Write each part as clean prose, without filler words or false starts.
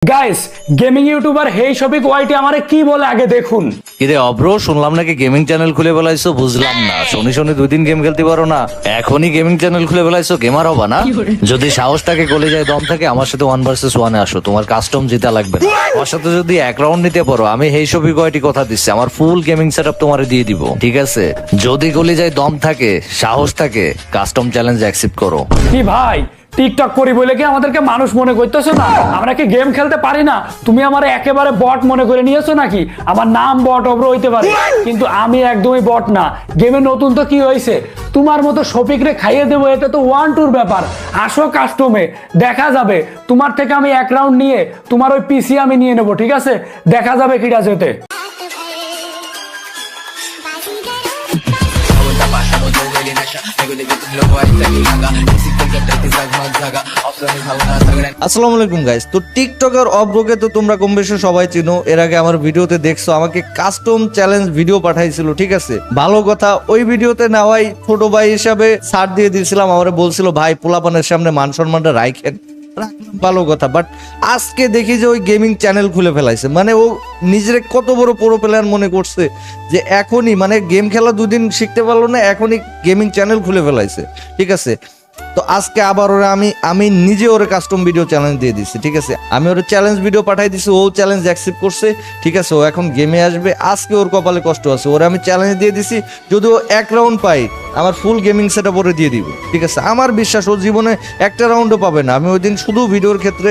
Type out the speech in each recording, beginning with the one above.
Guys gaming YouTuber হেই শফিক ওয়াইটি আমারে কি বলে আগে দেখুন। কিরে অব্র, শুনলাম নাকি গেমিং চ্যানেল খুলে ফেলাইছো। বুঝলাম না, শনি শনি 2 দিন গেম খেলতে পারো না, এখনই গেমিং চ্যানেল খুলে ফেলাইছো। গেমার হবা না? যদি সাহস থাকে, গলে যায় দম থাকে, আমার সাথে 1 vs 1 আসো, তোমার কাস্টম জিতা লাগবে না। আমার সাথে যদি 1 রাউন্ড নিতে পারো, আমি হেই শফিক ওয়াইটি কথা দিচ্ছি, আমার ফুল গেমিং সেটআপ তোমারে দিয়ে দিব, ঠিক আছে? যদি গলে যায় দম থাকে, সাহস থাকে, কাস্টম চ্যালেঞ্জ অ্যাকসেপ্ট করো। কি ভাই টিকটক করি বলে কি আমাদেরকে মানুষ মনে করতেছো না? আমরা কি গেম খেলতে পারি না? তুমি আমার একেবারে বট মনে করে নিয়েছো নাকি? আমার নাম বট অব্র হইতে পারে, কিন্তু আমি একদমই বট না। গেমে নতুন তো কি হয়েছে, তোমার মতো শফিক রে খাইয়ে দেবো, এটা তো 1-2 ব্যাপার। আসো কাস্টমে, দেখা যাবে। তোমার থেকে আমি 1 রাউন্ড নিয়ে তোমার ওই পিসি আমি নিয়ে নেবো, ঠিক আছে? দেখা যাবে কিটা যেতে। আসসালামু আলাইকুম গাইস। তো টিকটকার অব্রকে তো তোমরা কম বেশি সবাই চিনো, এর আগে আমার ভিডিওতে দেখছো আমাকে কাস্টম চ্যালেঞ্জ ভিডিও পাঠাইছিল, ঠিক আছে? ভালো কথা, ওই ভিডিওতে নেওয়াই ছোট ভাই হিসাবে ছাড় দিয়ে দিয়েছিলাম। আমারে বলছিল ভাই পোলাপানের সামনে মান সম্মানটা রাখেন, ভালো কথা। বাট আজকে দেখি যে ওই গেমিং চ্যানেল খুলে ফেলাইছে, মানে ও নিজের কত বড় প্রো প্লেয়ার মনে করছে যে এখনই, মানে গেম খেলা 2 দিন শিখতে পারলো না, এখনই গেমিং চ্যানেল খুলে ফেলাইছে, ঠিক আছে? তো আজকে আবার ওরা আমি নিজে ওরে কাস্টম ভিডিও চ্যালেঞ্জ দিয়ে দিচ্ছি, ঠিক আছে? আমি ওর চ্যালেঞ্জ ভিডিও পাঠাই দিছি, ও চ্যালেঞ্জ অ্যাকসেপ্ট করছে, ঠিক আছে? ও এখন গেমে আসবে। আজকে ওর কপালে কষ্ট আছে, ওরে আমি চ্যালেঞ্জ দিয়ে দিছি, যদি ও 1 রাউন্ড পাই, আমার ফুল গেমিং সেটআপ ওরে দিয়ে দিব, ঠিক আছে? আমার বিশ্বাস ও জীবনে 1টা রাউন্ডও পাবে না। আমি ওই দিন শুধু ভিডিওর ক্ষেত্রে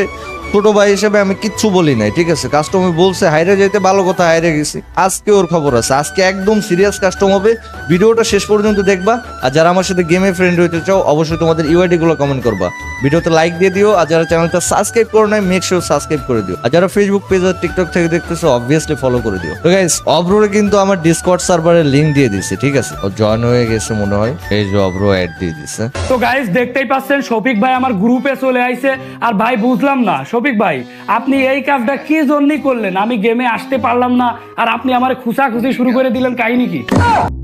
ছোট ভাই হিসেবে আমি কিচ্ছু বলি নাই, ঠিক আছে? কাস্টমে বলছে হাইরে যাইতে, ভালো কথা, হাইরে গেছি। আজকে ওর খবর আছে, আজকে একদম সিরিয়াস কাস্টম হবে। ভিডিওটা শেষ পর্যন্ত দেখবা, আর যারা আমার সাথে গেমে ফ্রেন্ড হইতে চাও, অবশ্যই তোমাদের ইউআইডি গুলো কমেন্ট করবা, ভিডিওতে লাইক দিয়ে দিও, আর যারা চ্যানেলটা সাবস্ক্রাইব করো নাই, মেক শিওর সাবস্ক্রাইব করে দিও, আর যারা ফেসবুক পেজ আর টিকটক থেকে দেখতেছো, অবভিয়াসলি ফলো করে দিও। তো গাইস, অব্রোরে কিন্তু আমার ডিসকর্ড সার্ভারের লিংক দিয়ে দিছে, ঠিক আছে? ও জয়েন হয়ে গেছে মনে হয়, এই যে অব্রো অ্যাড দিয়ে দিছে। তো গাইস দেখতেই পাচ্ছেন শফিক ভাই আমার গ্রুপে চলে আইছে। আর ভাই বুঝলাম না শফিক ভাই, আপনি এই কাজটা কি জন্য করলেন? আমি গেমে আসতে পারলাম না, আর আপনি আমার খুঁচাখুচি শুরু করে দিলেন, কাহিনী কি?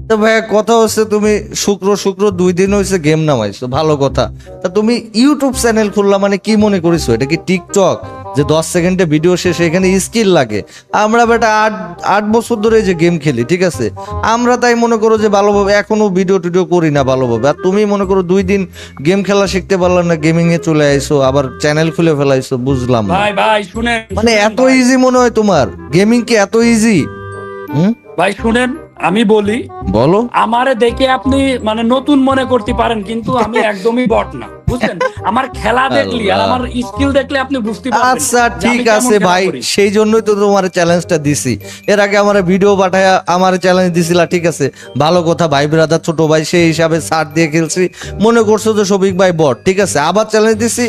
তো ভাই কথা হচ্ছে, তুমি শুক্র 2 দিন হয়েছে গেম নামাইছো, ভালো কথা। তা তুমি ইউটিউব চ্যানেল খুললা মানে কি মনে করিছো এটা কি টিকটক যে 10 সেকেন্ডে ভিডিও শেষে? এখানে স্কিল লাগে। আমরা বেটা 8 বছর ধরে যে গেম খেলি, ঠিক আছে? আমরা তাই মনে করো যে ভালোভাবে এখনো ভিডিও টিডিও করি না ভালোভাবে, আর তুমি মনে করো 2 দিন গেম খেলা শিখতে পারলা না, গেমিং এ চলে আইছো, আবার চ্যানেল খুলে ফেলাইছো, বুঝলাম না। ভাই শুনেন, মানে এত ইজি মনে হয় তোমার? গেমিং কি এত ইজি? ভাই শুনেন, আমি বলি, বলো। আমারে দেখে আপনি মানে নতুন মনে করতে পারেন, কিন্তু আমি একদমই বট না, বুঝছেন? আমার খেলা দেখলি আর আমার স্কিল দেখলে আপনি বুঝতে পারবেন। আচ্ছা যে আমি ঠিক কেমন আছে খেলা ভাই, করি। সেই জন্যই তো তোমার চ্যালেঞ্জটা দিছি। এর আগে আমার ভিডিও পাঠায় আমার চ্যালেঞ্জ দিছিলা, ঠিক আছে? ভালো কথা, ভাই ব্রাদার ছোট ভাই সেই হিসাবে ছাড় দিয়ে খেলছি, মনে করছো যে শফিক ভাই বট, ঠিক আছে? আবার চ্যালেঞ্জ দিছি।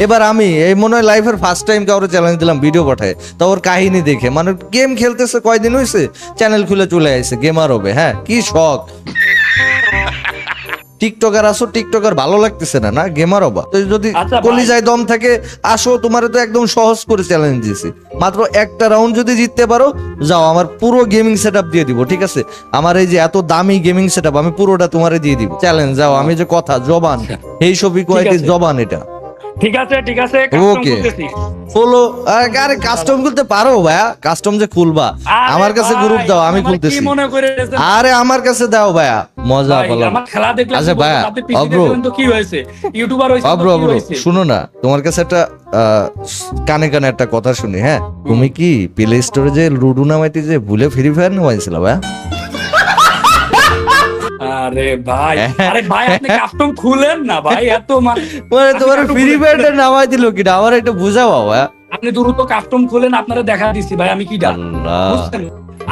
এবার আমি এই মনে হয় লাইফের ফার্স্ট টাইম কাউরে চ্যালেঞ্জ দিলাম ভিডিও পাঠায়, তো ওর কাহিনী দেখে, মানে গেম খেলতেছে কয়দিন হয়েছে, চ্যানেল খুলে চলে আসছে, গেমার হবে। হ্যাঁ, কি শখ! টিকটকার আসো, টিকটকার ভালো লাগতেছে না, না গেমার হবা? তো যদি আচ্ছা ভাই। কলিজায় দম থাকে আসো, তোমারে তো একদম সহজ করে চ্যালেঞ্জ দিয়েছি। মাত্র 1টা রাউন্ড যদি জিততে পারো, যাও, আমার পুরো গেমিং সেটআপ দিয়ে দিব, ঠিক আছে? আমার এই যে এত দামি গেমিং সেটআপ, আমি পুরোটা তোমারে দিয়ে দিব। চ্যালেঞ্জ, যাও। আমি যে কথা জবান, এই শফিক ওয়াইটির আছে। জবান এটা। ঠিক আছে কাস্টম ওকে, করতেছি। ফলো। আরে কাস্টম খুলতে পারো ভাইয়া? কাস্টম যে খুলবা, আরে আমার কাছে ভাই, গ্রুপ দাও, আমি আমার খুলতেছি। কি মনে করে রেখেছেন? আরে আমার কাছে দাও ভাইয়া, মজা ভাই, পালাম। আমার খেলা দেখলে আচ্ছা ভাইয়া, আপনি পিসি অব্র, দেখলেন তো কি হয়েছে? ইউটিউবার হইছে তো অব্র কি অব্র, হয়েছে? শুনো না, তোমার কাছে একটা কানে কানে একটা কথা শুনি। হ্যাঁ, তুমি কি প্লে স্টোরে যে লুডো নামাইতে যে ভুলে ফ্রি ফায়ার নামাইছিল ভাইয়া? আরে ভাই আপনি কাস্টম খুলেন না ভাই, এত মানে আপনি তোমার custom ফ্রি খুলেন। ফায়ারটা নামাই দিল কিনা, আমার একটু বুঝাও ভাইয়া। আপনি দ্রুত কাস্টম খুলেন, আপনারা দেখা দিচ্ছি ভাই আমি কিডা, আল্লাহ, বুঝছেন?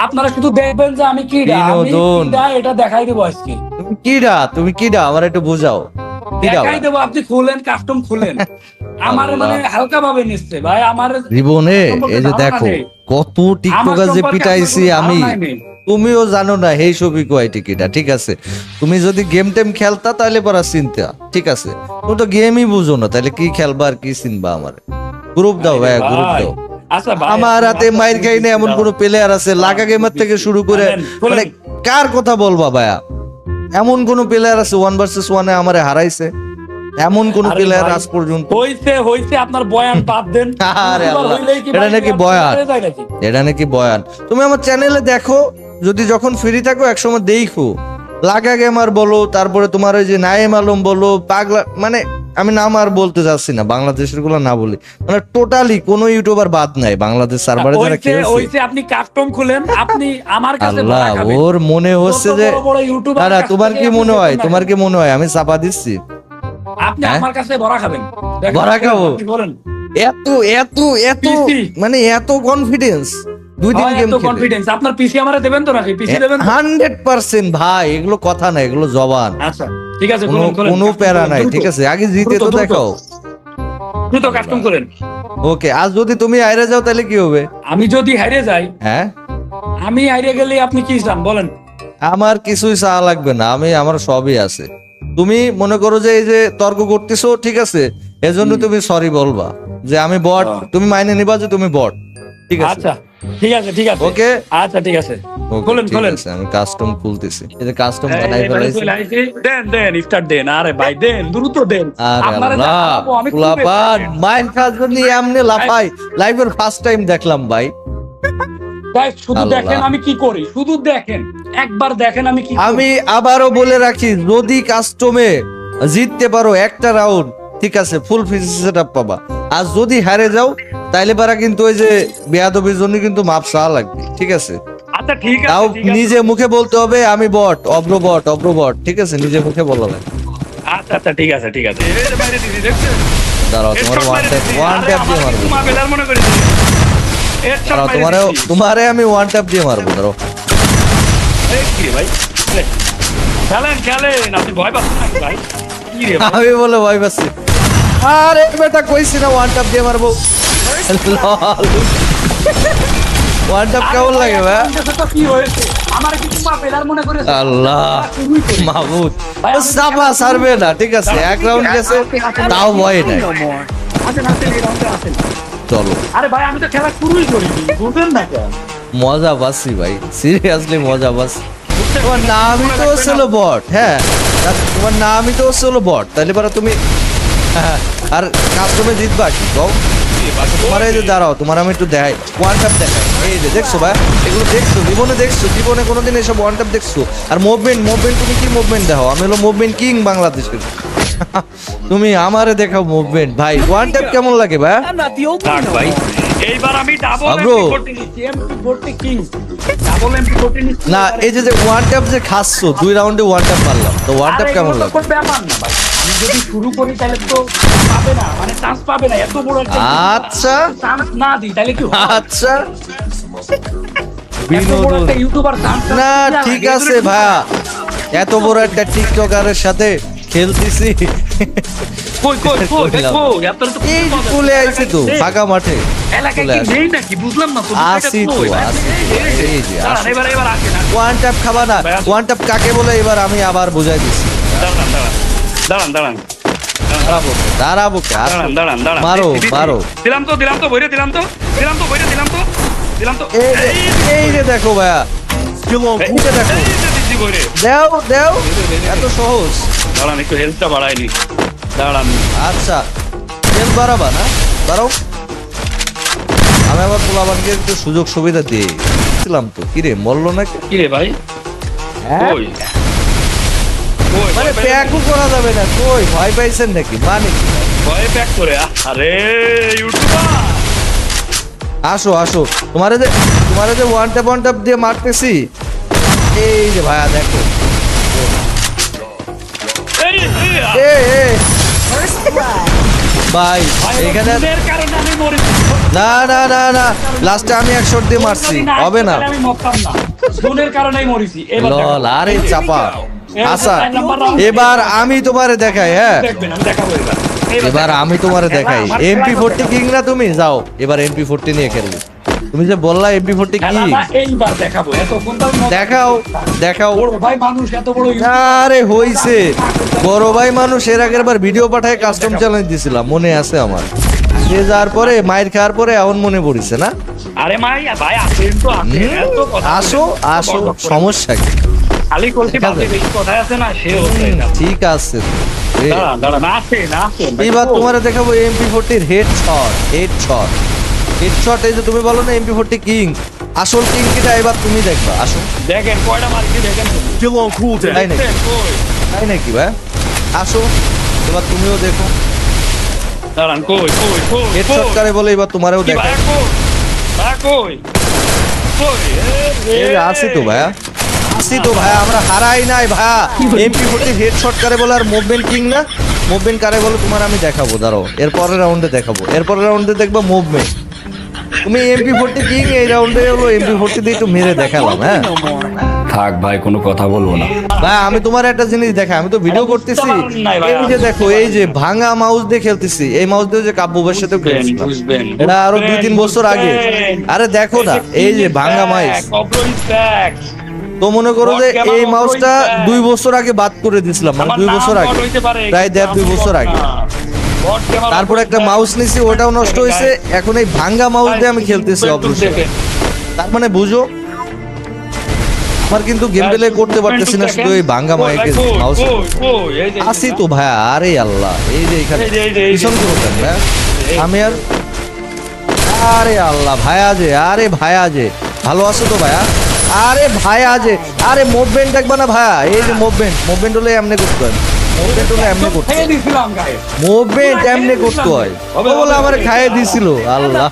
আপনারা শুধু দেখবেন যে আমি কিডা, বিনোদন। এটা দেখাই দেবো আজকে, তুমি কিডা আমার একটু বুঝাও, কিডা দেখাই দেবো। আপনি খুলেন, কাস্টম খুলেন। আমার আল্লাহ। মানে হালকা ভাবে নিচ্ছে ভাই, আমার জীবনে সম্পর্কে এই যে ধারণা দেখো নেই। কত আমার টিকটকার যে সম্পর্কে পিটাইছি আপনার কোনো আমি, ধারণাই নেই। তুমিও জানো না হেই শফিক ওয়াইটি কিটা, ঠিক আছে? তুমি যদি গেম টেম খেলতা তাহলে পরা চিনতা, ঠিক আছে? তুমি তো গেমই বুঝো না, তাহলে কি খেলবা আর কি চিনবা? আমার গ্রুপ দাও ভাই, গ্রুপ ভাই, দাও। আচ্ছা ভাই, আমার হাতে মাইর খাই না এমন কোন প্লেয়ার আছে? লাগা গেমার থেকে শুরু করে মানে কার কথা বলবা ভাইয়া? এমন কোন প্লেয়ার আছে 1 vs 1 এ আমারে হারাইছে? এমন কোন আরে প্লেয়ার ভাই, আজ পর্যন্ত হইছে আপনার বয়ান বাদ দেন। আরে ইউটিউবার আল্লাহ, হইলেই কি এটা ভাই নাকি আপনি বয়ান? ছেড়ে যায় নাকি? এটা নাকি বয়ান? তুমি আমার চ্যানেলে দেখো, যদি যখন ফ্রি থাকো একসময় দেখো, লাগা গেমার বলো, তারপরে তোমার ওই যে নাইম আলম বলো, পাগলা, মানে আমি নাম আর বলতে যাচ্ছি না, বাংলাদেশের গুলো না বলি, মানে টোটালি কোনো ইউটিউবার বাদ নাই বাংলাদেশ সার্ভারে যারা খেলছে। হইছে আপনি কাস্টম খুলেন, আপনি আমার কাছে আল্লাহ, ধরা খাবেন। ওর মনে হচ্ছে যত যে বড় বড় ইউটিউবার দাঁড়া, কাছ তোমার থেকে কি আপনি মনে হয়, বেতন নেন। তোমার কি মনে হয় আমি চাপা দিচ্ছি? আপনি হ্যাঁ? আমার কাছে ভরা খাবেন। দেখেন, ভরা খাবো? আপনি বলেন। এত এত এত PC মানে এত কনফিডেন্স, 2 দিন হয় গেম এত কনফিডেন্স, আপনার পিসি আমারে দেবেন তো নাকি? পিসি দেবেন তো? 100% ভাই, এগুলো কথা না, এগুলো জবান, আচ্ছা ঠিক আছে, কোনো খুলেন, খুলেন, কোনো কাস্টম প্যারা খুলেন, নাই, দ্রুত। ঠিক আছে, আগে জিতে তো দ্রুত, দ্রুত। দেখাও। দ্রুত কাস্টম করেন। ওকে, আজ যদি তুমি হাইরে যাও তাহলে কি হবে? আমি যদি হারিয়ে যাই, হ্যাঁ, আমি হারিয়ে গেলে আপনি কি চান বলেন? আমার কিছুই চাওয়া লাগবে না, আমার সবই আছে। তুমি মনে করো যে এই যে তর্ক করতেছো, ঠিক আছে, এজন্য তুমি সরি বলবা যে আমি বট, তুমি মাইনে নিবা যে তুমি বট, ঠিক আছে? আচ্ছা ঠিক আছে, ঠিক আছে, ওকে, আচ্ছা ঠিক আছে, ওকে, খুলেন, ঠিক খুলেন। আছে, আমি কাস্টম খুলতেছি, এই যে কাস্টম এই, বানাই এবারে ফেলাইছি। চলে আইছি। দেন দেন স্টার্ট দেন, আরে ভাই দেন, দ্রুত দেন। আরে আপনারা যা আল্লাহ, খাবো, আমি খুব পোলাপান excited। মাইন্ড খাস নিয়ে এমনি লাফাই, লাইভের ফার্স্ট টাইম দেখলাম ভাই। Guys, শুধু আল্লাহ। দেখেন আমি কি করি, শুধু দেখেন, একবার দেখেন আমি কি করি। আমি আবারও বলে রাখি, যদি কাস্টমে জিততে পারো একটা রাউন্ড, ঠিক আছে, ফুল ফিস সেটআপ পাবা। আর যদি হারে যাও তাইলে পারা কিন্তু ওই যে বেয়াদবির জন্য কিন্তু মাপ চাওয়া লাগবে, ঠিক আছে? আচ্ছা ঠিক আছে, তাও ঠিক আছে। নিজে মুখে বলতে হবে আমি বট, অব্র বট, ঠিক আছে, নিজে মুখে বলা লাগবে। আচ্ছা আচ্ছা ঠিক আছে, ঠিক আছে। এর বাইরে দিদি দেখছেন? দাঁড়াও, তোমার Headshot ওয়ান মেরে ট্যাপ দিছি। ওয়ান আরে, ট্যাপ দিয়ে আমার মারবো। কিছু মা বেলার মনে করে দিছি। Headshot দাঁড়াও, মেরে দিছি। তোমারে আমি ওয়ান ট্যাপ দিয়ে মারবো, দাঁড়াও। এই কি রে ভাই? খেলেন, খেলেন, আপনি ভয় পাচ্ছেন নাকি ভাই? কি রে ভাই? আমি বলে ভয় পাচ্ছি, আরে বেটা কইছি না ওয়ান ট্যাপ দিয়ে মারবো। ওয়ান ট্যাপ কেমন লাগে ভাই? আপনার সাথে তো কি হয়েছে? আমার কিছু মা বেলার মনে করে আল্লাহ মাহমুদ, ও চাপা সারবে না, ঠিক আছে, এক রাউন্ড গেছে তাও ভয় নাই। আসেন, আসেন, এই রাউন্ডে আসেন। চলো, আরে ভাই আমি তো খেলা শুরুই করিনি, বুঝলেন না কেন? মজা পাচ্ছি ভাই, সিরিয়াসলি মজা পাচ্ছি। তোমার নামই তো ছিল বট, হ্যাঁ, তোমার নামই তো ছিল বট, তাহলে পরে তুমি হ্যাঁ, আর কাস্টমে জিতবা কি কও? তোমার এই যে দাঁড়াও, তোমার আমি একটু দেখাই, ওয়ান ট্যাপ দেখাই, এই যে দেখছো ভাই, এগুলো দেখছো জীবনে, দেখছো জীবনে কোনোদিন এসব ওয়ান ট্যাপ দেখছো? আর মুভমেন্ট তুমি কি মুভমেন্ট দেখো? আমি হলো মুভমেন্ট কিং বাংলাদেশের। তুমি আমারে দেখাও মুভমেন্ট ভাই, ওয়ান ট্যাপ কেমন লাগে ভাই? থাক ভাই, এইবার আমি ডাবল আব্রো। এমপি 40 নিচ্ছি, এমপি 40 কিং, ডাবল এমপি 40 নিচ্ছি। না, এই যে ওয়ান ট্যাপ যে খাচ্ছো, 2 রাউন্ডে ওয়ান ট্যাপ মারলাম, তো ওয়ান ট্যাপ আরে কেমন এগুলো তো লাগে? কোনো ব্যাপার না ভাই, আমি যদি শুরু করি তাহলে তো পাবে না, মানে চান্স পাবে না, এত বড় একটা আচ্ছা চান্স না দিই তাহলে কি হয়? আচ্ছা, এত বড় বিনোদন একটা ইউটিউবার চান্স না, ঠিক আছে ভাইয়া, এত বড় একটা টিকটকারের সাথে খেলতেছি, কই কই কই দেখো, এত তো এই যে চলে আইছে তো ফাঁকা মাঠে, এলাকায় চলে কি আসে। নেই নাকি, বুঝলাম না তো। আসি তো, আসি তো, এই যে আসি। এবার এবার আসে না। ওয়ান ট্যাপ খাবা না, ওয়ান ট্যাপ কাকে বলে এবার আমি আবার বুঝাই দিচ্ছি। দাঁড়ান দাঁড়ান দাঁড়ান দাঁড়ান দাঁড়াবো কে? আসো। দাঁড়ান দাঁড়ান দাঁড়ান মারো দিচ্ছি, দিচ্ছি। মারো, দিলাম তো বইরে দিলাম তো বইরে দিলাম তো এই যে দেখো ভাইয়া, এই যে দেখো, এই যে দিচ্ছি বইরে। দেও এত সহজ। দাঁড়ান একটু হেলথটা বাড়াইনি, দাঁড়ান। আচ্ছা, তেল বাড়াবা না, বাড়াও। আমি আবার পোলাবানকে একটু সুযোগ সুবিধা দিয়েছিলাম তো, কিরে মরলো নাকি? কি রে ভাই? কই কই মানে প্যাকও করা যাবে না, কই ভয় পাইছেন নাকি? মানে কি? ভয়ে প্যাক করে, আরে ইউটিউবার আসো, তোমারে যে ওয়ান ট্যাপ দিয়ে মারতেছি, এই যে ভাইয়া দেখো, এই এ ভাই এখানে এর কারণে আমি মরেছি। না, লাস্টে আমি এক শট দিয়ে মারছি, যদি হবে না। আসতো তাহলে আমি মরতাম না, জুনের কারণেই মরেছি। এবার দেখো। লল, আরে চাপা। এই যে আচ্ছা, 4 নাম্বার round। এবার আমি তোমারে দেখাই, হ্যাঁ, দেখবেন, আমি দেখাবো এবার। এবার আমি তোমারে দেখাই। আমার এমপি খেলা 40 কিং না তুমি? যাও এবার এমপি 40 নিয়ে খেলবো। তুমি যে বললা এমপি 40 কি, খেলাটা এইবার দেখাবো, এতক্ষণ তো আমি দেখাও। বড় ভাই মানুষ, এত বড় আরে হইছে, বড় ভাই মানুষ, এর আগের বার ভিডিও পাঠায় কাস্টম চ্যালেঞ্জ দিছিলাম, মনে আছে আমার। সে যাওয়ার পরে, মাইর খাওয়ার পরে এখন মনে পড়িছে না? আরে ভাই আসেন তো, আসেন, এত কথা আসো, বলেন। সমস্যা কি? খালি কলসি দেখা বাপে যাবে। বেশি কথায় আছে না, সে হচ্ছে এটা। ঠিক আছে, রে। দাঁড়ান আসেন এবার তোমারে দেখাবো MP40 হেডশট এই যে তুমি বলো না MP40 কিং, আসল কিং কিটা এবার তুমি দেখবা। আসো, দেখেন কয়টা মারছি দেখেন শুধু। Still on cooldown. তাই নাকি? দেখেন, কই? তাই নাকি ভাই? আসো এবার তুমিও দেখো। দাঁড়ান কই হেডশট কারে বলে এবার তোমারও দেখো। কই এই যে আছি তো ভাইয়া, আমরা হারাই নাই ভাইয়া। MP40 হেডশট কারে বলে আর মুভমেন্ট কিং না, মুভমেন্ট কারে বলে তোমার আমি দেখাবো, দাঁড়াও এরপরের রাউন্ডে দেখাবো। এরপরের রাউন্ডে দেখবা মুভমেন্ট। তুমি MP40 কিং, এই রাউন্ডে হলো MP40 দিয়ে একটু মেরে দেখালাম। হ্যাঁ থাক ভাই, কোনো কথা বলবো না। ভাই আমি তোমার একটা জিনিস দেখা, আমি তো ভিডিও করতেছি, এই যে দেখো এই যে ভাঙা মাউস দিয়ে খেলতেছি, এই মাউস দিয়ে যে কাব্যবের সাথে খেলছিলাম, এটা আরো 2-3 বছর আগে। আরে দেখো না এই যে ভাঙা মাউস, তো মনে করো যে এই মাউসটা 2 বছর আগে বাদ করে দিছিলাম, মানে 2 বছর আগে, প্রায় 1.5-2 বছর আগে। তারপর একটা মাউস নিছি, ওটাও নষ্ট হয়েছে, এখন এই ভাঙা মাউস দিয়ে আমি খেলতেছি অবশ্যই। তার মানে বুঝো আমার কিন্তু গেম প্লে করতে পারতেছি না শুধু এই ভাঙা মাউস। আসি তো ভাইয়া, আরে আল্লাহ এই যে এখানে পিছন করো কেন ভাইয়া? আমি আর আরে আল্লাহ ভাইয়া যে ভালো আছো তো ভাইয়া? আরে ভাইয়া যে, আরে মুভমেন্ট দেখবা না ভাইয়া? এই যে মুভমেন্ট হলে এমনি করতে হয়, মুভমেন্ট এমনি করতে হয়। ও বলে আমার খাইয়ে দিছিল আল্লাহ।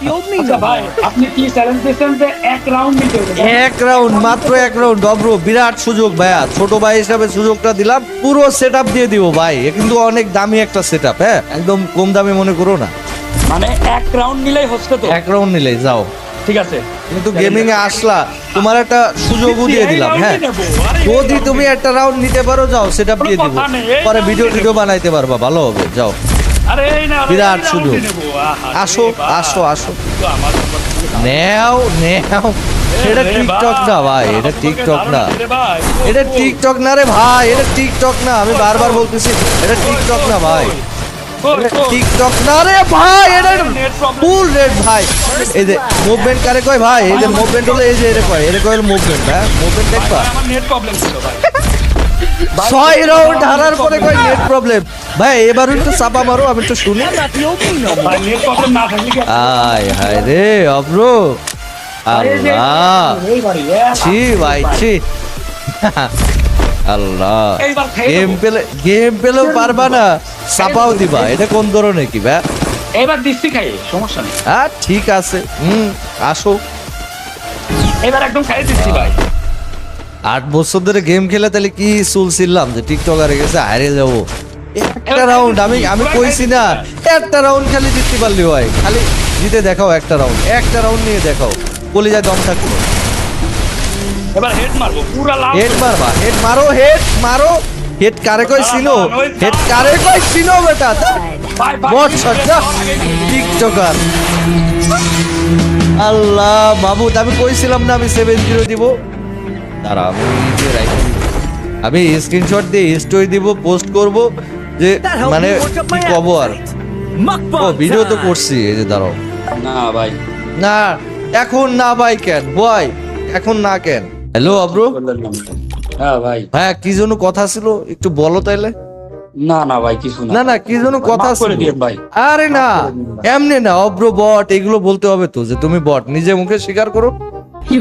এক রাউন্ড, মাত্র এক রাউন্ড। ডব্রো বিরাট সুযোগ ভাইয়া, ছোট ভাই হিসাবে সুযোগটা দিলাম, পুরো সেটআপ দিয়ে দিব ভাই। এ কিন্তু অনেক দামি একটা সেটআপ, হ্যাঁ একদম কম দামে মনে করো না। মানে এক রাউন্ড নিলেই হচ্ছে তো, এক রাউন্ড নিলেই যাও, ঠিক আছে। কিন্তু গেমিং এ আসলা, তোমার একটা সুযোগও দিয়ে দিলাম। হ্যাঁ যদি তুমি একটা রাউন্ড নিতে পারো যাও, সেটআপ দিয়ে দিব, পরে ভিডিও বানাইতে পারবা, ভালো হবে। যাও, বিরাট সুযোগ। আসো আসো আসো, নেও। এটা টিকটক না ভাই, এটা টিকটক না, এটা টিকটক না রে ভাই, এটা টিকটক না। আমি বারবার বলতেছি এটা টিকটক না ভাই, টিকটক না রে ভাই, এটা ফুল রেড ভাই। এই যে মুভমেন্ট কারে কয় ভাই? এই যে মুভমেন্ট হলো এই যে এটা কয় মুভমেন্ট। হ্যাঁ মুভমেন্ট দেখবা, আমার নেট প্রবলেম ছিল ভাই। 6 রাউন্ড হারার পরে কয় নেট প্রবলেম। ভাই এবার একটু চাপা মারো, আমি একটু শুনি। ভাই নেট প্রবলেম না থাকলে কি আয় হায় রে অব্রো, আল্লাহ ছি ভাই ছি, আল্লাহ। গেম পেলেও পারবা না, চাপাও দিবা, এটা কোন ধরনের কি ভাই? এবার দিচ্ছি খাই, সমস্যা নেই। হ্যাঁ ঠিক আছে, আসো। এবার একদম খাই দিচ্ছি ভাই। 8 বছর ধরে গেম খেলে তাহলে কি চলছিলাম যে টিকটকারে গেছে হারিয়ে যাবো? একটা রাউন্ড আমি কইছি না, একটা রাউন্ড খালি জিততে পারলি হয়, খালি জিতে দেখাও একটা রাউন্ড নিয়ে দেখাও, কলিজায় দম থাকলো। এবার হেড মারবো, পুরা লাভ। হেড মারবা, হেড মারো। হেড কারে কই চিনো? বেটা বট সজ্জা টিকটকার। আল্লাহ মাহমুদ, আমি কইছিলাম না আমি 7-0 দিব। দাঁড়া আমি স্ক্রিনশট দিয়ে স্টোরি দিব, পোস্ট করব, যে মানে কি কব আর। ও ভিডিও তো করছি, এই যে দাঁড়াও। না ভাই না এখন না ভাই, কেন ভাই এখন না কেন? হ্যালো আব্রো। হ্যাঁ ভাই, হ্যাঁ কি যেন কথা ছিল, একটু বলো তাইলে। না ভাই কিছু না। না কি যেন কথা মাফ করে ছিল দিয়েন ভাই। আরে না এমনি না, অব্র বট এগুলো বলতে হবে তো, যে তুমি বট, নিজে মুখে স্বীকার করো। কি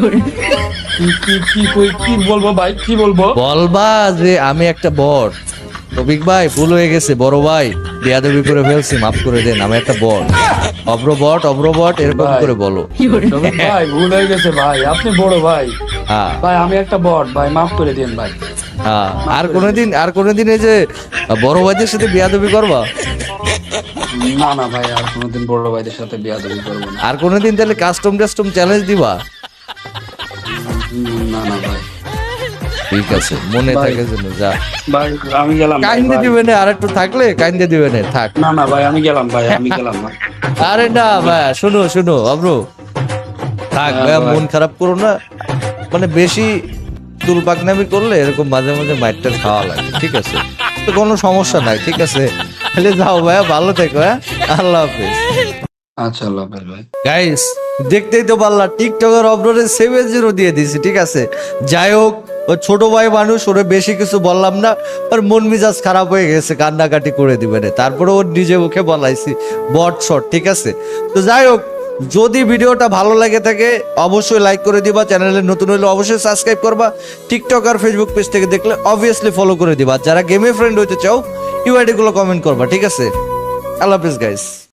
বলবো ভাই, কি বলবো? বলবা যে আমি একটা বট। তবিক ভাই ভুল হয়ে গেছে, বড় ভাই বেয়াদবি করে ফেলছি, মাফ করে দেন, আমি একটা বট। অব্র বট এরকম ভাই। করে বলো। ভাই ভুল হয়ে গেছে ভাই, আপনি বড় ভাই। হ্যাঁ ভাই আমি একটা বট ভাই, মাফ করে দিন ভাই। হ্যাঁ, আর কোনোদিন এই যে বড় ভাইদের সাথে বেয়াদবি করবা? না ভাই, আর কোনোদিন বড় ভাইদের সাথে বেয়াদবি করবো না। আর কোনোদিন তাহলে কাস্টম চ্যালেঞ্জ দিবা? না ভাই। ঠিক আছে, মনে ভাই। থাকে যেন। যা ভাই আমি গেলাম। কাইন্দে দিবে না, আর একটু থাকলে কাইন্দে দিবে না, থাক। না ভাই আমি গেলাম ভাই, আমি গেলাম ভাই। আরে না ভাই, শুনো অব্রো, থাক ভাই, ভাই। মন খারাপ করো না, মানে বেশি তুল পাকনামি করলে এরকম মাঝে মাঝে মাইরটা খাওয়া লাগে, ঠিক আছে? তো কোনো সমস্যা নাই, ঠিক আছে? তাহলে যাও ভাইয়া, ভালো থেকো। হ্যাঁ, আল্লাহ হাফেজ। আচ্ছা আল্লাহ হাফেজ ভাই। গাইস দেখতেই তো পারলা, টিকটকের অব্রোরে 7-0 দিয়ে দিছি, ঠিক আছে? যাই হোক, ওই ছোট ভাই মানুষ, ওরে বেশি কিছু বললাম না, ওর মন মেজাজ খারাপ হয়ে গেছে, কান্নাকাটি করে দিবে না। তারপরে ওর নিজে মুখে বলাইছি বট শট, ঠিক আছে? তো যাই হোক, যদি ভিডিওটা ভালো লাগে থাকে অবশ্যই লাইক করে দিবা, চ্যানেলে নতুন হলে অবশ্যই সাবস্ক্রাইব করবা, টিকটক আর ফেসবুক পেজ থেকে দেখলে অবভিয়াসলি ফলো করে দিবা। যারা গেমে ফ্রেন্ড হইতে চাও ইউআইডি গুলো কমেন্ট করবা, ঠিক আছে? আল্লাহ হাফেজ গাইস।